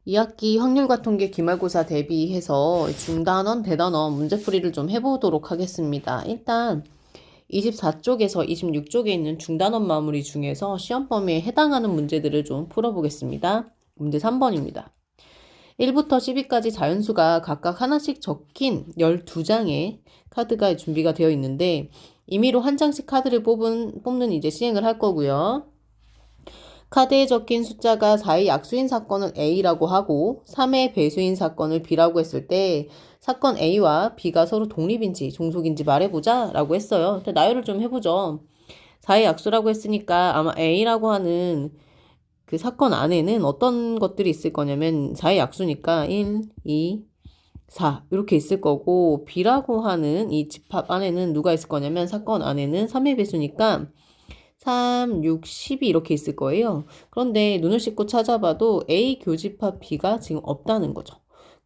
2학기 확률과 통계 기말고사 대비해서 중단원, 대단원 문제풀이를 좀 해보도록 하겠습니다. 일단 24쪽에서 26쪽에 있는 중단원 마무리 중에서 시험 범위에 해당하는 문제들을 좀 풀어보겠습니다. 문제 3번입니다. 1부터 12까지 자연수가 각각 하나씩 적힌 12장의 카드가 준비가 되어 있는데 임의로 한 장씩 카드를 뽑는 이제 시행을 할 거고요. 카드에 적힌 숫자가 4의 약수인 사건을 A라고 하고 3의 배수인 사건을 B라고 했을 때 사건 A와 B가 서로 독립인지 종속인지 말해보자 라고 했어요. 근데 나열을 좀 해보죠. 4의 약수라고 했으니까 아마 A라고 하는 그 사건 안에는 어떤 것들이 있을 거냐면 4의 약수니까 1, 2, 4 이렇게 있을 거고 B라고 하는 이 집합 안에는 누가 있을 거냐면 사건 안에는 3의 배수니까 3, 6, 12 이렇게 있을 거예요. 그런데 눈을 씻고 찾아봐도 A 교집합 B가 지금 없다는 거죠.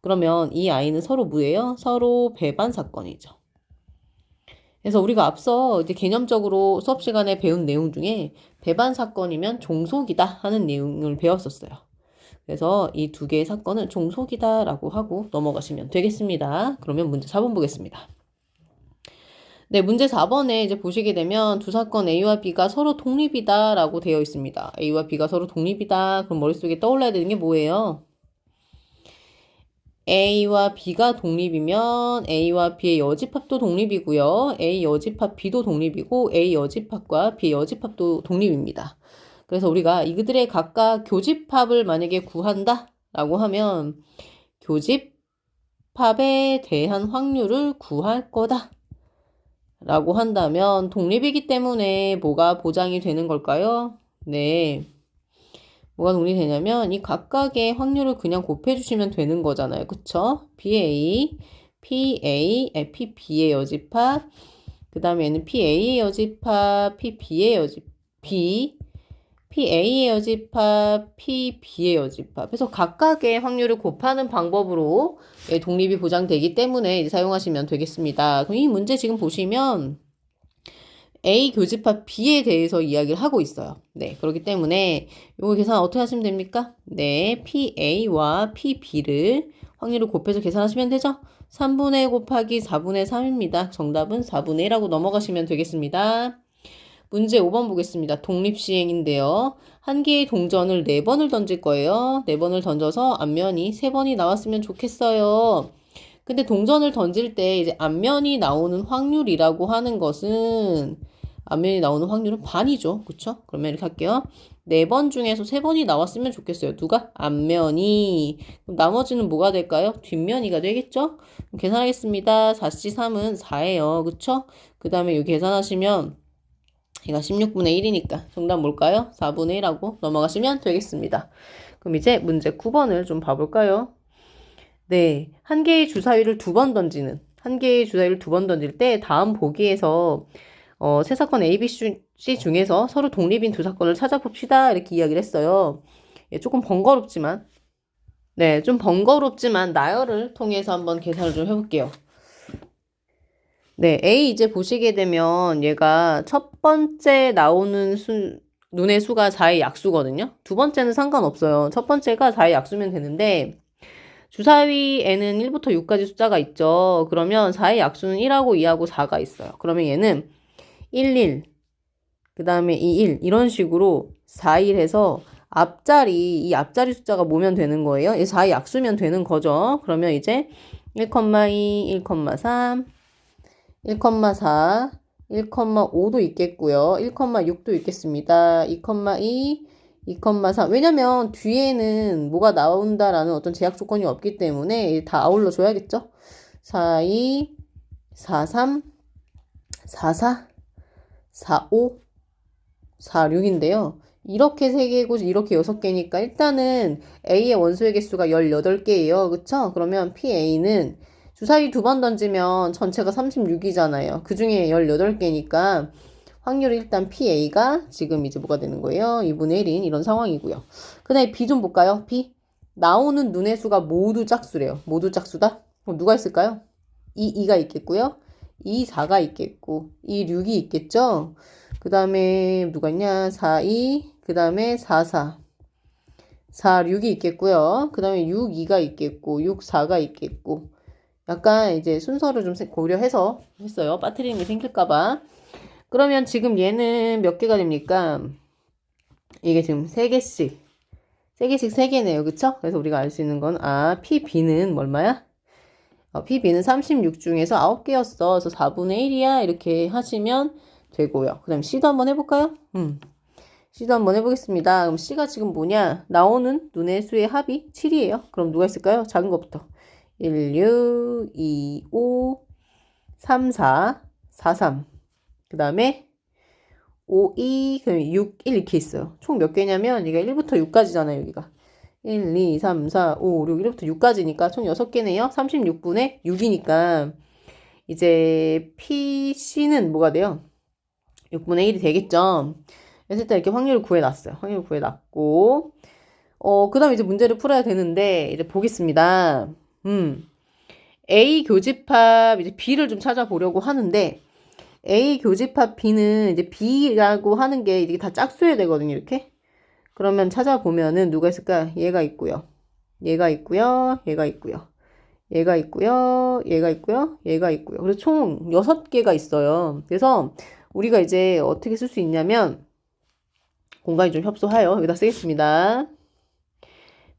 그러면 이 아이는 서로 뭐예요? 서로 배반 사건이죠. 그래서 우리가 앞서 이제 개념적으로 수업 시간에 배운 내용 중에 배반 사건이면 종속이다 하는 내용을 배웠었어요. 그래서 이 두 개의 사건은 종속이다라고 하고 넘어가시면 되겠습니다. 그러면 문제 4번 보겠습니다. 네, 문제 4번에 이제 보시게 되면 두 사건 A와 B가 서로 독립이다 라고 되어 있습니다. A와 B가 서로 독립이다. 그럼 머릿속에 떠올라야 되는 게 뭐예요? A와 B가 독립이면 A와 B의 여집합도 독립이고요. A 여집합 B도 독립이고 A 여집합과 B 여집합도 독립입니다. 그래서 우리가 이들의 각각 교집합을 만약에 구한다 라고 하면 교집합에 대한 확률을 구할 거다 라고 한다면 독립이기 때문에 뭐가 보장이 되는 걸까요? 네. 뭐가 독립이 되냐면 이 각각의 확률을 그냥 곱해주시면 되는 거잖아요. 그쵸? BA, PB의 여집합, 그 다음에 얘는 PA의 여집합, PB의 여집합, PA의 여집합, PB의 여집합. 그래서 각각의 확률을 곱하는 방법으로 독립이 보장되기 때문에 이제 사용하시면 되겠습니다. 그럼 이 문제 지금 보시면 A 교집합 B에 대해서 이야기를 하고 있어요. 네, 그렇기 때문에 이거 계산 어떻게 하시면 됩니까? 네, PA와 PB를 확률을 곱해서 계산하시면 되죠? 3분의 1 곱하기 4분의 3입니다. 정답은 4분의 1하고 넘어가시면 되겠습니다. 문제 5번 보겠습니다. 독립시행인데요. 한 개의 동전을 4번을 던질 거예요. 4번을 던져서 앞면이 3번이 나왔으면 좋겠어요. 근데 동전을 던질 때 이제 앞면이 나오는 확률이라고 하는 것은 앞면이 나오는 확률은 반이죠. 그쵸? 그러면 이렇게 할게요. 4번 중에서 3번이 나왔으면 좋겠어요. 누가? 앞면이. 그럼 나머지는 뭐가 될까요? 뒷면이가 되겠죠? 계산하겠습니다. 4C3은 4예요. 그쵸? 그 다음에 여기 계산하시면 얘가 16분의 1이니까 정답 뭘까요? 4분의 1하고 넘어가시면 되겠습니다. 그럼 이제 문제 9번을 좀 봐볼까요? 네, 한 개의 주사위를 2번 던지는 한 개의 주사위를 2번 던질 때 다음 보기에서 세 사건 A, B, C 중에서 서로 독립인 두 사건을 찾아봅시다 이렇게 이야기를 했어요. 예, 조금 번거롭지만 네, 좀 번거롭지만 나열을 통해서 한번 계산을 좀 해볼게요. 네, A 이제 보시게 되면 얘가 첫 번째 나오는 눈의 수가 4의 약수거든요. 두 번째는 상관없어요. 첫 번째가 4의 약수면 되는데 주사위에는 1부터 6까지 숫자가 있죠. 그러면 4의 약수는 1하고 2하고 4가 있어요. 그러면 얘는 1, 1, 그 다음에 2, 1 이런 식으로 4, 1 해서 이 앞자리 숫자가 뭐면 되는 거예요? 4의 약수면 되는 거죠. 그러면 이제 1,2, 1,3, 1,4, 1,5도 있겠고요. 1,6도 있겠습니다. 2,2, 2,3. 왜냐면 뒤에는 뭐가 나온다라는 어떤 제약 조건이 없기 때문에 다 아울러 줘야겠죠? 4, 2, 4, 3, 4, 4, 4, 5, 4, 6인데요. 이렇게 3개고 이렇게 6개니까 일단은 A의 원소의 개수가 18개예요. 그쵸? 그러면 PA는 주사위 2번 던지면 전체가 36이잖아요. 그 중에 18개니까 확률이 일단 PA가 지금 이제 뭐가 되는 거예요? 2분의 1인 이런 상황이고요. 그 다음에 B 좀 볼까요? B. 나오는 눈의 수가 모두 짝수래요. 모두 짝수다? 그럼 누가 있을까요? 2가 있겠고요. 4가 있겠고 6이 있겠죠? 그 다음에 누가 있냐? 4, 2, 그 다음에 4, 4. 4, 6이 있겠고요. 그 다음에 6, 2가 있겠고, 6, 4가 있겠고. 약간 이제 순서를 좀 고려해서 했어요. 빠뜨리는 게 생길까봐. 그러면 지금 얘는 몇 개가 됩니까? 이게 지금 3개씩. 3개씩 3개네요. 그쵸? 그래서 우리가 알 수 있는 건, PB는 얼마야? PB는 36 중에서 9개였어. 그래서 4분의 1이야. 이렇게 하시면 되고요. 그 다음 C도 한번 해볼까요? C도 한번 해보겠습니다. 그럼 C가 지금 뭐냐? 나오는 눈의 수의 합이 7이에요. 그럼 누가 있을까요? 작은 것부터. 1, 6, 2, 5, 3, 4, 4, 3. 그 다음에 5, 2, 그다음에 6, 1 이렇게 있어요. 총 몇 개냐면 얘가 1부터 6까지잖아요. 여기가. 1, 2, 3, 4, 5, 6, 1부터 6까지니까 총 6개네요. 36분의 6이니까 이제 PC는 뭐가 돼요? 6분의 1이 되겠죠. 그래서 일단 이렇게 확률을 구해놨어요. 확률을 구해놨고 그 다음 이제 문제를 풀어야 되는데 이제 보겠습니다. A 교집합 이제 B를 좀 찾아보려고 하는데 A 교집합 B는 이제 B라고 하는 게 이게 다 짝수여야 되거든요. 이렇게. 그러면 찾아보면은 누가 있을까? 얘가 있고요. 얘가 있고요. 얘가 있고요. 얘가 있고요. 얘가 있고요. 얘가 있고요. 그래서 총 6개가 있어요. 그래서 우리가 이제 어떻게 쓸 수 있냐면 공간이 좀 협소하여 여기다 쓰겠습니다.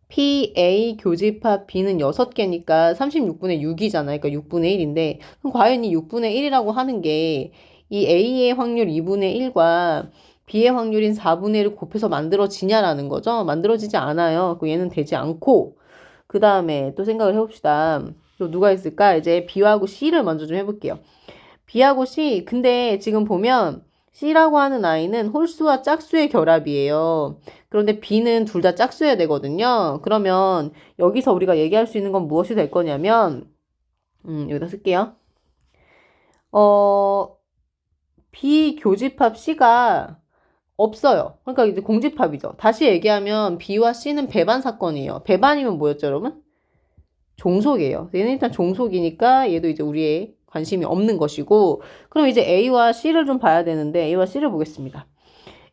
PA 교집합 B는 6개니까 36분의 6이잖아요. 그러니까 6분의 1인데 그럼 과연 이 6분의 1이라고 하는 게 이 A의 확률 2분의 1과 B의 확률인 4분의 1을 곱해서 만들어지냐라는 거죠. 만들어지지 않아요. 그 얘는 되지 않고 그 다음에 또 생각을 해봅시다. 또 누가 있을까? 이제 B하고 C를 먼저 좀 해볼게요. B하고 C. 근데 지금 보면 C라고 하는 아이는 홀수와 짝수의 결합이에요. 그런데 B는 둘 다 짝수여야 되거든요. 그러면 여기서 우리가 얘기할 수 있는 건 무엇이 될 거냐면 여기다 쓸게요. 비교집합 C가 없어요. 그러니까 이제 공집합이죠. 다시 얘기하면 B와 C는 배반 사건이에요. 배반이면 뭐였죠, 여러분? 종속이에요. 얘는 일단 종속이니까 얘도 이제 우리의 관심이 없는 것이고 그럼 이제 A와 C를 좀 봐야 되는데 A와 C를 보겠습니다.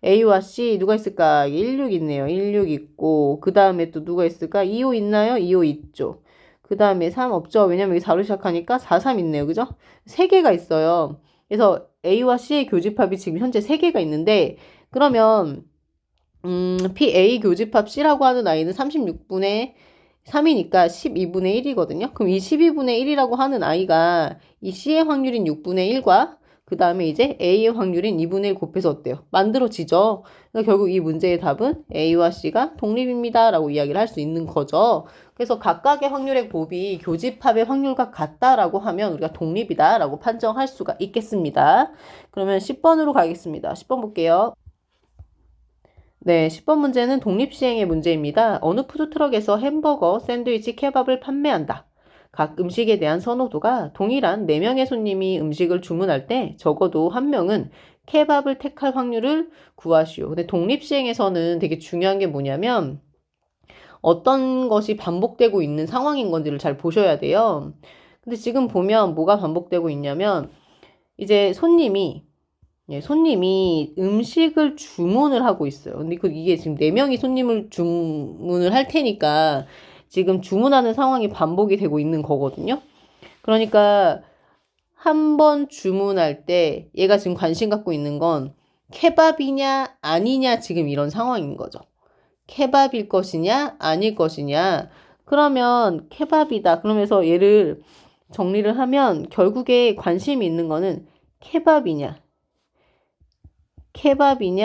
A와 C 누가 있을까? 16 있네요. 16 있고 그 다음에 또 누가 있을까? 25 있나요? 25 있죠. 그 다음에 3 없죠. 왜냐면 여기 4로 시작하니까 4, 3 있네요. 그죠? 3개가 있어요. 그래서 A와 C의 교집합이 지금 현재 3개가 있는데 그러면 PA 교집합 C라고 하는 아이는 36분의 3이니까 12분의 1이거든요. 그럼 이 12분의 1이라고 하는 아이가 이 C의 확률인 6분의 1과 그 다음에 이제 A의 확률인 2분의 1 곱해서 어때요? 만들어지죠. 그러니까 결국 이 문제의 답은 A와 C가 독립입니다. 라고 이야기를 할 수 있는 거죠. 그래서 각각의 확률의 곱이 교집합의 확률과 같다라고 하면 우리가 독립이다 라고 판정할 수가 있겠습니다. 그러면 10번으로 가겠습니다. 10번 볼게요. 네, 10번 문제는 독립시행의 문제입니다. 어느 푸드트럭에서 햄버거, 샌드위치, 케밥을 판매한다. 각 음식에 대한 선호도가 동일한 4명의 손님이 음식을 주문할 때 적어도 1명은 케밥을 택할 확률을 구하시오. 근데 독립시행에서는 되게 중요한 게 뭐냐면 어떤 것이 반복되고 있는 상황인 건지를 잘 보셔야 돼요. 근데 지금 보면 뭐가 반복되고 있냐면 이제 손님이 음식을 주문을 하고 있어요. 근데 이게 지금 4명이 손님을 주문을 할 테니까 지금 주문하는 상황이 반복이 되고 있는 거거든요. 그러니까 한 번 주문할 때 얘가 지금 관심 갖고 있는 건 케밥이냐 아니냐 지금 이런 상황인 거죠. 케밥일 것이냐 아닐 것이냐. 그러면 케밥이다. 그러면서 얘를 정리를 하면 결국에 관심이 있는 거는 케밥이냐, 케밥이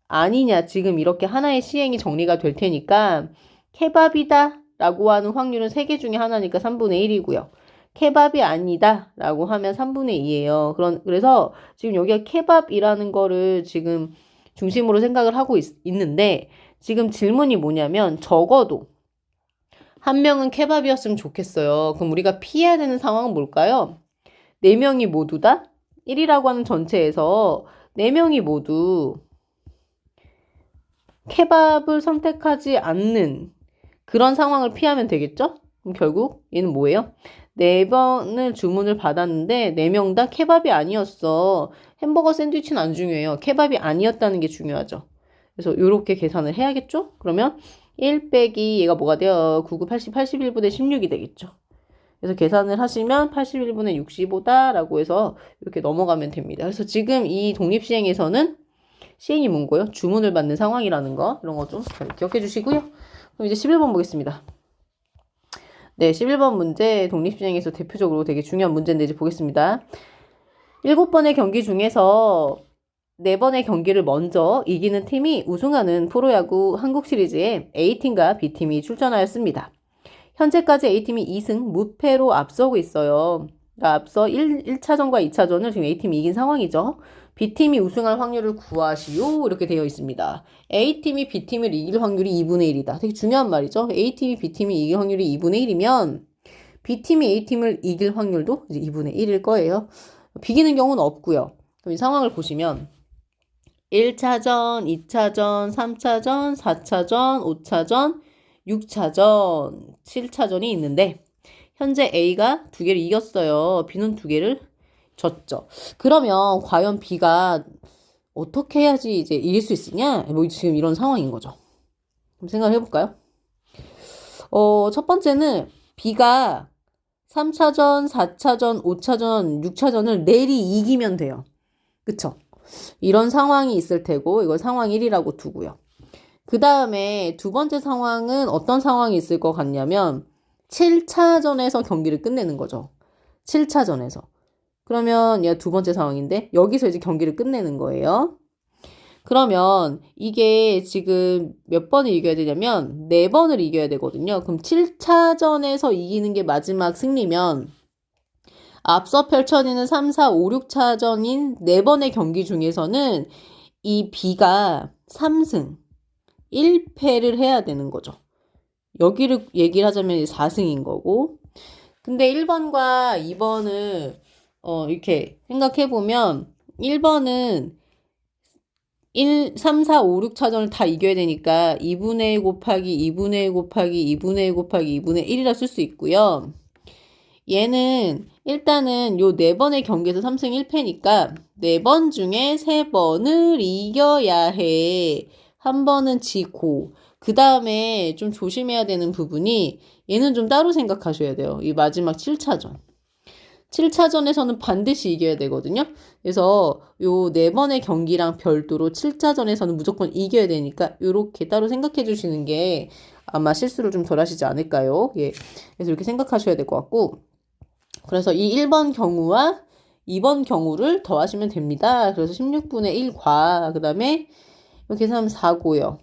아니냐. 지금 이렇게 하나의 시행이 정리가 될 테니까 케밥이다 라고 하는 확률은 3개 중에 하나니까 3분의 1이고요. 케밥이 아니다 라고 하면 3분의 2예요. 그래서 지금 여기가 케밥이라는 거를 지금 중심으로 생각을 하고 있는데 지금 질문이 뭐냐면 적어도 1명은 케밥이었으면 좋겠어요. 그럼 우리가 피해야 되는 상황은 뭘까요? 4명이 모두 다 1이라고 하는 전체에서 4명이 모두 케밥을 선택하지 않는 그런 상황을 피하면 되겠죠? 그럼 결국 얘는 뭐예요? 4번을 주문을 받았는데 4명 다 케밥이 아니었어. 햄버거 샌드위치는 안 중요해요. 케밥이 아니었다는 게 중요하죠. 그래서 요렇게 계산을 해야겠죠? 그러면 1 빼기 얘가 뭐가 돼요? 9, 9, 80, 81분의 16이 되겠죠. 그래서 계산을 하시면 81분의 65다 라고 해서 이렇게 넘어가면 됩니다. 그래서 지금 이 독립시행에서는 시행이 뭔고요? 주문을 받는 상황이라는 거, 이런 거 좀 기억해 주시고요. 그럼 이제 11번 보겠습니다. 네, 11번 문제 독립시행에서 대표적으로 되게 중요한 문제인데 이제 보겠습니다. 7번의 경기 중에서 4번의 경기를 먼저 이기는 팀이 우승하는 프로야구 한국 시리즈에 A팀과 B팀이 출전하였습니다. 현재까지 A팀이 2승 무패로 앞서고 있어요. 그러니까 앞서 1차전과 2차전을 지금 A팀이 이긴 상황이죠. B팀이 우승할 확률을 구하시오. 이렇게 되어 있습니다. A팀이 B팀을 이길 확률이 2분의 1이다. 되게 중요한 말이죠. A팀이 B팀이 이길 확률이 2분의 1이면 B팀이 A팀을 이길 확률도 이제 2분의 1일 거예요. 비기는 경우는 없고요. 그럼 이 상황을 보시면 1차전, 2차전, 3차전, 4차전, 5차전, 6차전, 7차전이 있는데 현재 A가 2개를 이겼어요. B는 2개를 졌죠. 그러면 과연 B가 어떻게 해야지 이제 이길 수 있으냐? 뭐 지금 이런 상황인 거죠. 그럼 생각을 해볼까요? 첫 번째는 B가 3차전, 4차전, 5차전, 6차전을 내리 이기면 돼요. 그쵸? 이런 상황이 있을 테고 이걸 상황 1이라고 두고요. 그 다음에 두 번째 상황은 어떤 상황이 있을 것 같냐면 7차전에서 경기를 끝내는 거죠. 7차전에서. 그러면 얘가 두 번째 상황인데 여기서 이제 경기를 끝내는 거예요. 그러면 이게 지금 몇 번을 이겨야 되냐면 4번을 이겨야 되거든요. 그럼 7차전에서 이기는 게 마지막 승리면 앞서 펼쳐지는 3, 4, 5, 6차전인 4번의 경기 중에서는 이 B가 3승 1패를 해야 되는 거죠. 여기를 얘기를 하자면 4승인 거고. 근데 1번과 2번을 이렇게 생각해보면 1번은 3, 4, 5, 6차전을 다 이겨야 되니까 2분의 1 곱하기 2분의 1 곱하기 2분의 1 곱하기 2분의 1이라 쓸 수 있고요. 얘는 일단은 요 4번의 경기에서 3승 1패니까 4번 중에 3번을 이겨야 해. 한 번은 지고 그 다음에 좀 조심해야 되는 부분이 얘는 좀 따로 생각하셔야 돼요. 이 마지막 7차전. 7차전에서는 반드시 이겨야 되거든요. 그래서 요 4번의 경기랑 별도로 7차전에서는 무조건 이겨야 되니까 요렇게 따로 생각해 주시는 게 아마 실수를 좀 덜 하시지 않을까요? 예. 그래서 이렇게 생각하셔야 될 것 같고 그래서 이 1번 경우와 2번 경우를 더하시면 됩니다. 그래서 16분의 1과 그 다음에 이렇게 계산하면 4고요.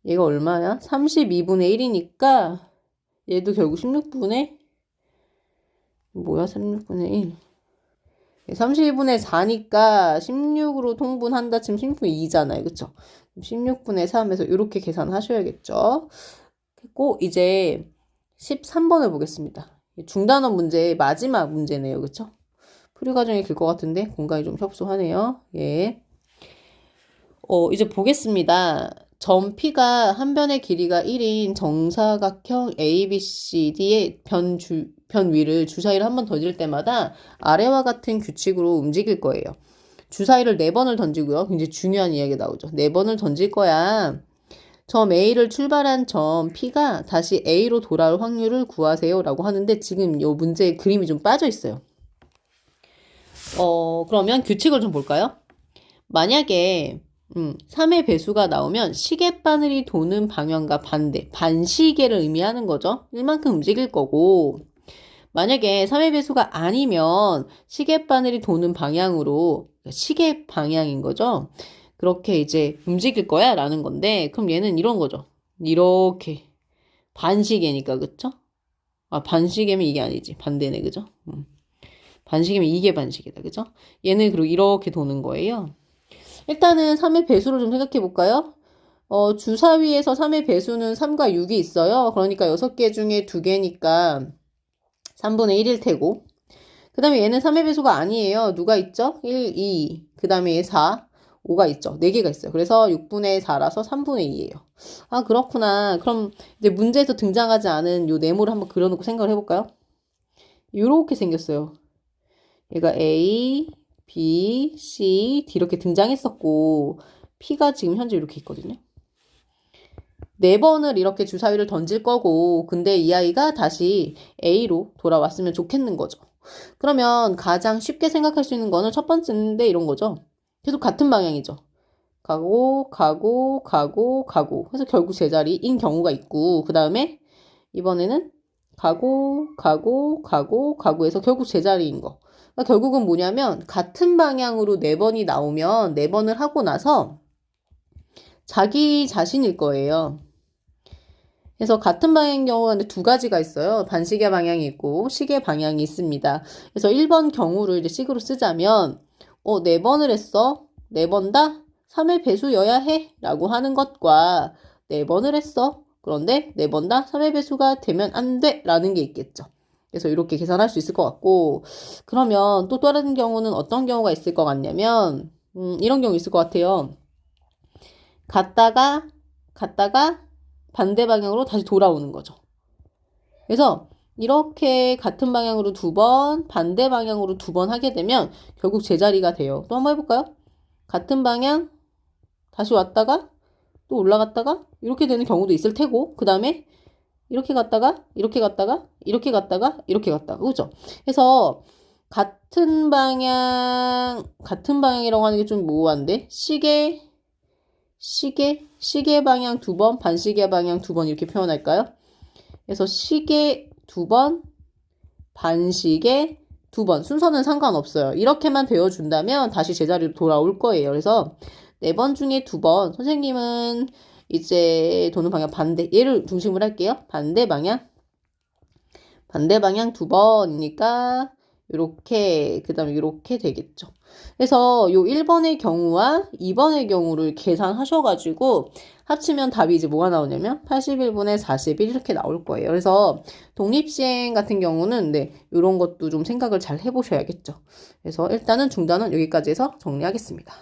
얘가 얼마야? 32분의 1이니까 얘도 결국 16분의 뭐야? 36분의 1. 32분의 4니까 16으로 통분한다 치면 16분의 2잖아요. 그쵸? 16분의 3에서 이렇게 계산하셔야겠죠. 했고 이제 13번을 보겠습니다. 중단원 문제의 마지막 문제네요. 그쵸? 풀이 과정이 길 것 같은데 공간이 좀 협소하네요. 예. 이제 보겠습니다. 점 P가 한 변의 길이가 1인 정사각형 ABCD의 변 위를 주사위를 한 번 던질 때마다 아래와 같은 규칙으로 움직일 거예요. 주사위를 4번을 던지고요. 굉장히 중요한 이야기가 나오죠. 4번을 던질 거야. 점 A를 출발한 점 P가 다시 A로 돌아올 확률을 구하세요. 라고 하는데 지금 이 문제의 그림이 좀 빠져 있어요. 그러면 규칙을 좀 볼까요? 만약에 3의 배수가 나오면 시계바늘이 도는 방향과 반대, 반시계를 의미하는 거죠. 1만큼 움직일 거고 만약에 3의 배수가 아니면 시계바늘이 도는 방향으로 시계 방향인 거죠. 그렇게 이제 움직일 거야 라는 건데 그럼 얘는 이런 거죠. 이렇게 반시계니까 그쵸? 아 반시계면 이게 아니지. 반대네 그죠? 반시계면 이게 반시계다 그죠? 얘는 그리고 이렇게 도는 거예요. 일단은 3의 배수를 좀 생각해 볼까요? 주사위에서 3의 배수는 3과 6이 있어요. 그러니까 6개 중에 2개니까 3분의 1일 테고 그 다음에 얘는 3의 배수가 아니에요. 누가 있죠? 1, 2, 그 다음에 4, 5가 있죠. 4개가 있어요. 그래서 6분의 4라서 3분의 2예요. 아 그렇구나. 그럼 이제 문제에서 등장하지 않은 요 네모를 한번 그려놓고 생각을 해볼까요? 요렇게 생겼어요. 얘가 A, B, C, D 이렇게 등장했었고 P가 지금 현재 이렇게 있거든요. 4번을 이렇게 주사위를 던질 거고 근데 이 아이가 다시 A로 돌아왔으면 좋겠는 거죠. 그러면 가장 쉽게 생각할 수 있는 거는 첫 번째인데 이런 거죠. 계속 같은 방향이죠. 가고 가고 가고 가고 해서 결국 제자리인 경우가 있고 그 다음에 이번에는 가고 가고 가고 가고 해서 결국 제자리인 거. 그러니까 결국은 뭐냐면 같은 방향으로 4번이 나오면 4번을 하고 나서 자기 자신일 거예요. 그래서 같은 방향인 경우가 근데 2가지가 있어요. 반시계 방향이 있고 시계 방향이 있습니다. 그래서 1번 경우를 이제 식으로 쓰자면 4번을 했어. 4번 다 3의 배수여야 해. 라고 하는 것과 4번을 했어. 그런데 4번 다 3의 배수가 되면 안 돼. 라는 게 있겠죠. 그래서 이렇게 계산할 수 있을 것 같고 그러면 또 다른 경우는 어떤 경우가 있을 것 같냐면 이런 경우 있을 것 같아요. 갔다가 반대 방향으로 다시 돌아오는 거죠. 그래서 이렇게 같은 방향으로 2번, 반대 방향으로 2번 하게 되면 결국 제자리가 돼요. 또 한번 해볼까요? 같은 방향, 다시 왔다가 또 올라갔다가 이렇게 되는 경우도 있을 테고 그 다음에 이렇게 갔다가 이렇게 갔다가 이렇게 갔다가 이렇게 갔다가 그죠? 그래서 같은 방향이라고 하는 게 좀 모호한데 시계 방향 2번, 반시계 방향 2번 이렇게 표현할까요? 그래서 시계 2번, 반시계 2번 순서는 상관없어요. 이렇게만 배워준다면 다시 제자리로 돌아올 거예요. 그래서 4번 중에 2번 선생님은 이제 도는 방향 반대 얘를 중심으로 할게요. 반대 방향 2번이니까 이렇게 그 다음에 이렇게 되겠죠. 그래서 요 1번의 경우와 2번의 경우를 계산하셔가지고 합치면 답이 이제 뭐가 나오냐면 81분의 41 이렇게 나올 거예요. 그래서 독립시행 같은 경우는 네, 이런 것도 좀 생각을 잘 해보셔야겠죠. 그래서 일단은 중단은 여기까지 해서 정리하겠습니다.